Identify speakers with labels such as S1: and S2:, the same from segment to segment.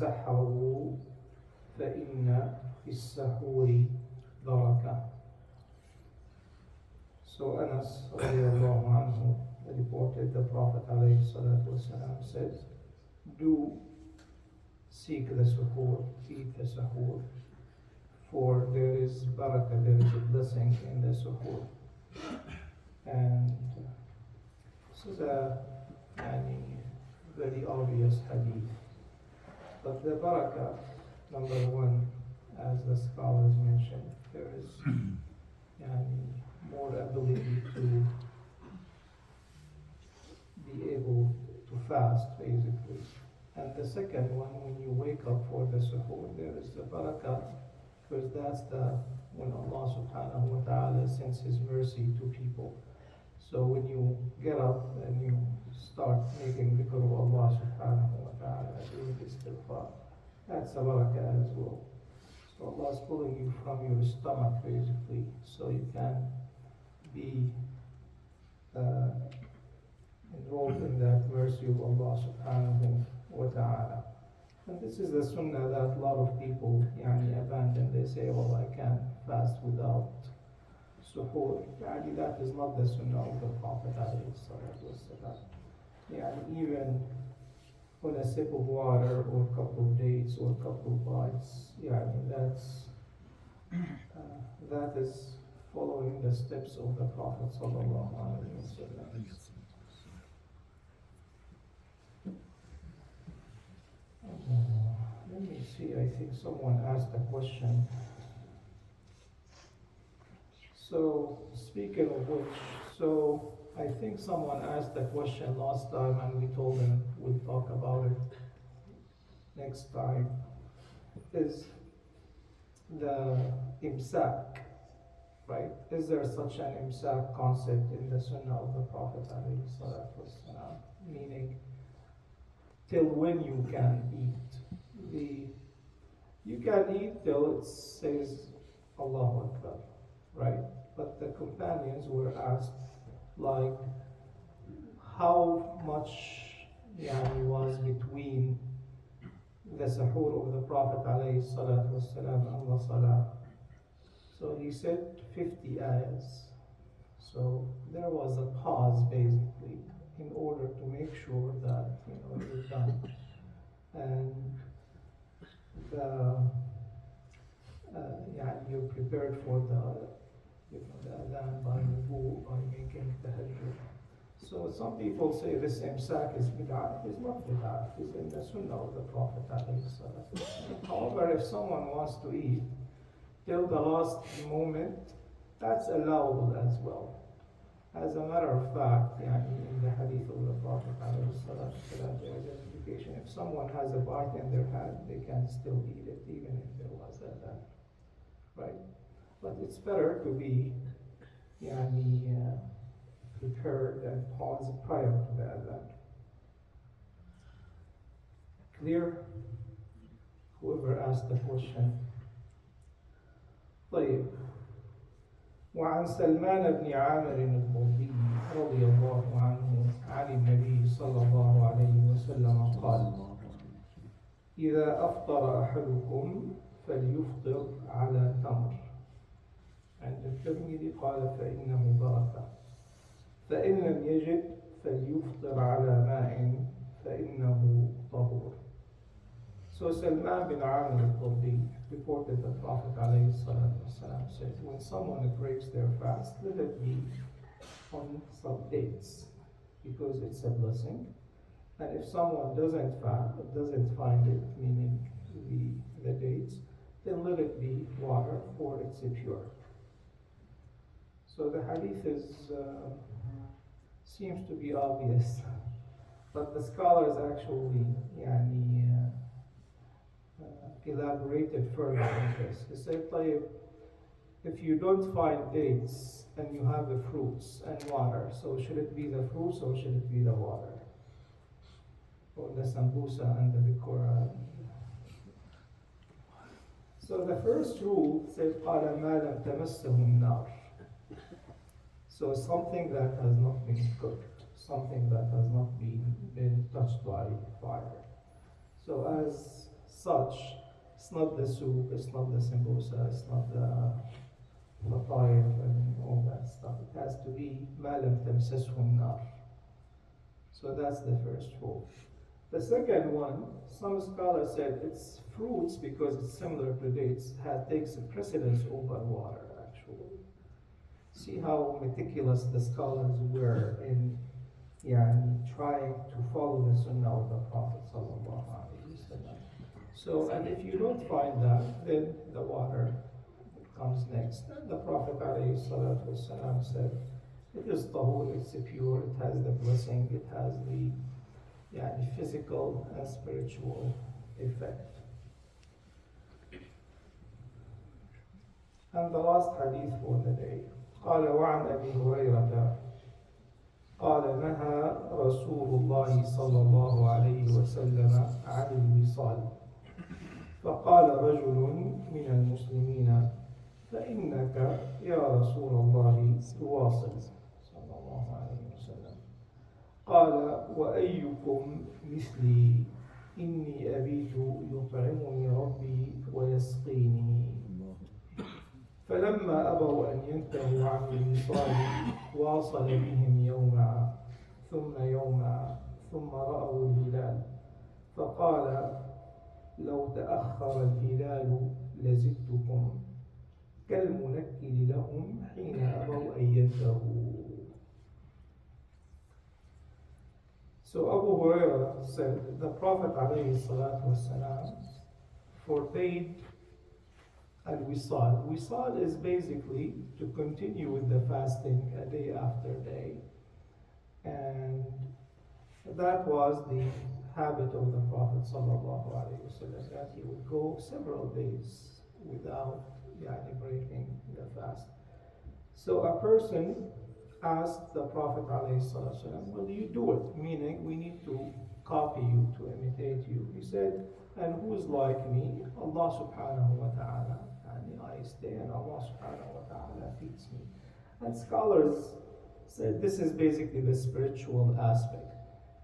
S1: تسحروا فإن في السحور بركة. So Anas radiallahu anhu reported the Prophet alayhi salatu wasalam said, do seek the suhoor, eat the suhoor, for there is barakah, there is a blessing in the suhoor. And this is a very obvious hadith. But the barakah, number one, as the scholars mentioned, there is more ability to be able to fast, basically. And the second one, when you wake up for the suhoor, there is the barakah, because that's when Allah subhanahu wa ta'ala sends His mercy to people. So when you get up and you start making dhikr of Allah subhanahu wa ta'ala, doing istighfar, that's a barakah as well. So Allah is pulling you from your stomach, basically, so you can be enrolled in that mercy of Allah subhanahu wa ta'ala. And this is the sunnah that a lot of people abandon. They say, well, I can't fast without suhoor. That is not the sunnah of the Prophet alayhi salatu wasalam. Even on a sip of water or a couple of dates or a couple of bites, that is following the steps of the Prophet sallallahu alaihi wasallam. Let me see, I think someone asked a question. So, speaking of which, so I think someone asked a question last time and we told them we'll talk about it next time. Is the imsak, right? Is there such an imsak concept in the sunnah of the Prophet alayhi salatu wasalam? Meaning, till when you can eat. You can eat till it says Allahu Akbar, right? But the companions were asked, like, how much was between the suhoor of the Prophet alayhi salatu wasalam and the salah. So he said 50 ayahs. So there was a pause, basically, in order to make sure that you're done. And you're prepared for the adhan by wudu, by making tahajjud. So some people say this imsak is bid'ah. It's not bid'ah. It's in the sunnah of the Prophet. However, if someone wants to eat till the last moment, that's allowable as well. As a matter of fact, in the hadith of the Prophet, there is indication if someone has a bite in their hand, they can still eat it, even if there was adhan, right? But it's better to be prepared and pause prior to the adhan. Clear? Whoever asked the question. طيب. وعن سلمان بن عامر الضبي رضي الله عنه عن النبي صلى الله عليه وسلم قال: إذا أفطر أحدكم فليفطر على تمر. عند الترمذي قال: فإنه بركة. فإن لم يجد فليفطر على ماء فإنه طهور. So Salman bin Amir al-Dabbi reported that Prophet ﷺ said, when someone breaks their fast, let it be on some dates, because it's a blessing. And if someone doesn't find it, meaning the dates, then let it be water, for it's pure. So the hadith seems to be obvious, but the scholars actually elaborated further on this. They said, if you don't find dates and you have the fruits and water, so should it be the fruits or should it be the water? Or the sambusa and the bikura? So the first rule says, قَالَ مَا لَمْ تَمَسَّهُ النَّارِ. So something that has not been cooked, something that has not been touched by fire. So as such. It's not the soup, it's not the sambusa, it's not the lataif and all that stuff. It has to be ما لم تمسسه النار. So that's the first rule. The second one, some scholars said it's fruits because it's similar to dates, takes precedence over water actually. See how meticulous the scholars were in trying to follow the sunnah of the Prophet sallallahu alaihi wasallam. So, and if you don't find that, then the water comes next. And the Prophet alayhi salatu wasallam said, it is tahur, it's pure, it has the blessing, it has the physical and spiritual effect. And the last hadith for the day. قال وعن أبي هريرة قال نهى رسول الله صلى الله عليه وسلم عن الوصال فقال رجل من المسلمين فإنك يا رسول الله تواصل صلى الله عليه وسلم قال وأيكم مثلي إني أبيت يطعمني ربي ويسقيني فلما أبوا أن ينتهوا عن الوصال واصل بهم يوما ثم يوما ثم رأوا الهلال فقال لو تأخر الهلال لزدتكم كالمنكل لهم حين أبوا أن ينتهوا. So Abu Hurairah said the Prophet ﷺ forbade al-wisal. Wisal is basically to continue with the fasting day after day, and that was the habit of the Prophet ﷺ, that he would go several days without breaking the fast. So a person asked the Prophet ﷺ, will you do it? Meaning we need to copy you, to imitate you. He said, and who is like me? Allah subhanahu wa ta'ala. And I stay and Allah subhanahu wa ta'ala feeds me. And scholars said this is basically the spiritual aspect,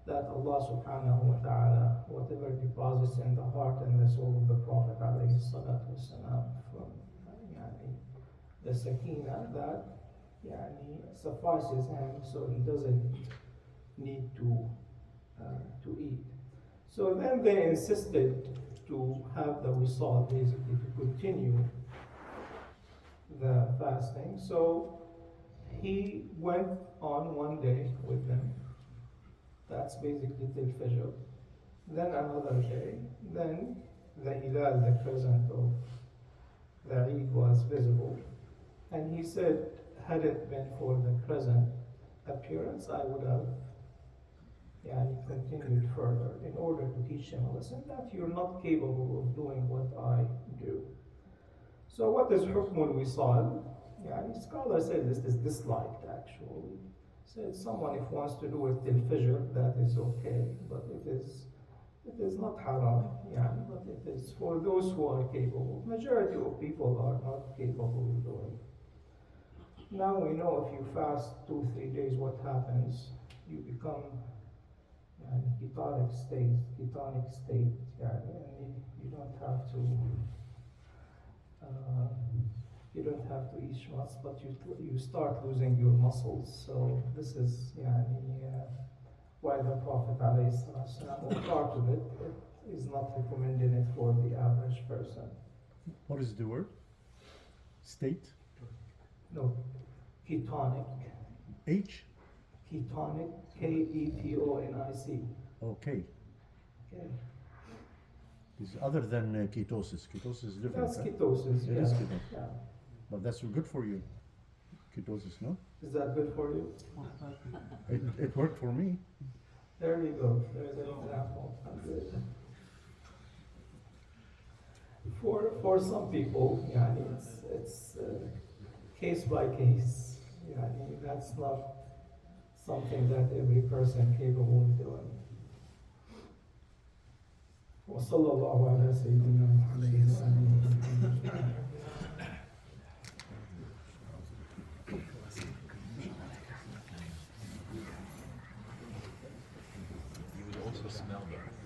S1: that Allah subhanahu wa ta'ala, whatever deposits in the heart and the soul of the Prophet alayhi salatu wasalam, from the sakina, that suffices him, so he doesn't need to eat. So then they insisted to have the wisal, basically to continue the fasting. So he went on one day with them. That's basically till Fajr. Then another day. Then the hilal, the crescent of the Eid, was visible. And he said, had it been for the crescent appearance, I would have continued further in order to teach him a lesson that you're not capable of doing what I do. So what is hukmul wisal? Scholars say this is disliked actually. Said someone if wants to do it till Fajr, that is okay, but it is not haram, but it is for those who are capable. Majority of people are not capable of doing it. Now we know if you fast 2-3 days, what happens? You become ketonic state, and you don't have to eat much, but you start losing your muscles. So this is why the Prophet ﷺ, or part of it is not recommending it for the average person.
S2: What is the word? State?
S1: No, ketonic.
S2: H?
S1: Ketonic, Ketonic.
S2: Okay.
S1: Okay.
S2: It's other than ketosis. Ketosis is different.
S1: That's ketosis.
S2: It is ketosis.
S1: Yeah.
S2: But that's good for you. Ketosis, no?
S1: Is that good for you?
S2: It worked for me.
S1: There you go. There's an example. Good. For some people, it's case by case. That's not something that every person capable of doing. وصلى الله على سيدنا محمد وآله.
S3: You would also smell them.